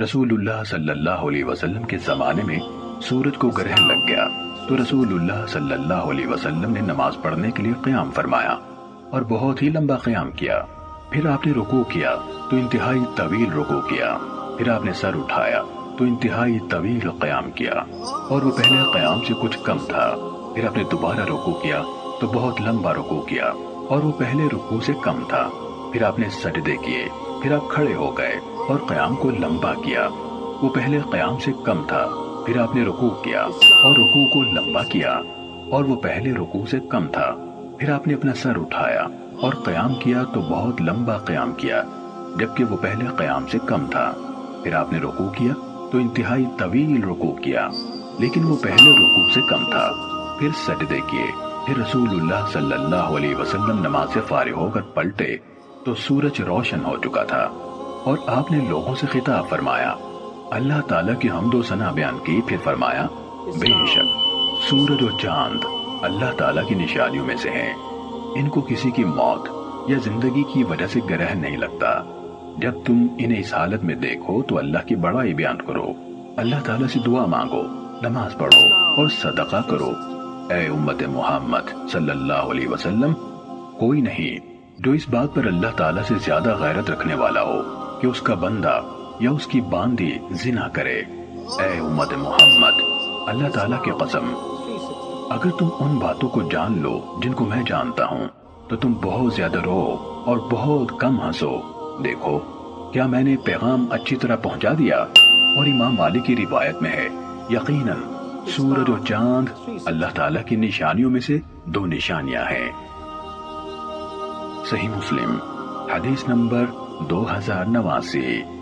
رسول اللہ صلی اللہ علیہ وسلم کے زمانے میں سورج کو گرہن لگ گیا تو رسول اللہ صلی اللہ علیہ وسلم نے نماز پڑھنے کے لیے قیام فرمایا اور بہت ہی لمبا قیام کیا۔ پھر آپ نے رکوع کیا تو انتہائی طویل رکوع کیا۔ پھر آپ نے سر اٹھایا تو انتہائی طویل قیام کیا اور وہ پہلے قیام سے کچھ کم تھا۔ پھر آپ نے دوبارہ رکوع کیا تو بہت لمبا رکوع کیا اور وہ پہلے رکوع سے کم تھا۔ پھر آپ نے سجدے کیے، پھر آپ کھڑے ہو گئے اور قیام کو لمبا کیا، وہ پہلے قیام سے کم تھا۔ پھر آپ نے رکوع کیا اور رکوع کو لمبا کیا اور وہ پہلے رکوع سے کم تھا۔ پھر آپ نے اپنا سر اٹھایا اور قیام کیا تو بہت لمبا قیام کیا جبکہ وہ پہلے قیام سے کم تھا۔ پھر آپ نے رکوع کیا تو انتہائی طویل رکوع کیا لیکن وہ پہلے رکوع سے کم تھا۔ پھر سجدے کیے۔ پھر رسول اللہ صلی اللہ علیہ وسلم نماز سے فارغ ہو کر پلٹے تو سورج روشن ہو چکا تھا اور آپ نے لوگوں سے خطاب فرمایا، اللہ تعالیٰ کی حمد و ثنا بیان کی۔ پھر فرمایا، بے شک سورج و چاند اللہ تعالیٰ کی نشانیوں میں سے ہیں، ان کو کسی کی موت یا زندگی کی وجہ سے گرہن نہیں لگتا۔ جب تم انہیں اس حالت میں دیکھو تو اللہ کی بڑائی بیان کرو، اللہ تعالیٰ سے دعا مانگو، نماز پڑھو اور صدقہ کرو۔ اے امت محمد صلی اللہ علیہ وسلم، کوئی نہیں جو اس بات پر اللہ تعالیٰ سے زیادہ غیرت رکھنے والا ہو کہ اس کا بندہ یا اس کی باندی زنا کرے۔ اے امت محمد، اللہ تعالیٰ کی قسم، اگر تم ان باتوں کو جان لو جن کو میں جانتا ہوں تو تم بہت زیادہ رو اور بہت کم ہنسو۔ دیکھو کیا میں نے پیغام اچھی طرح پہنچا دیا؟ اور امام مالک کی روایت میں ہے، یقیناً سورج و چاند اللہ تعالیٰ کی نشانیوں میں سے دو نشانیاں ہیں۔ صحیح مسلم حدیث نمبر 2089۔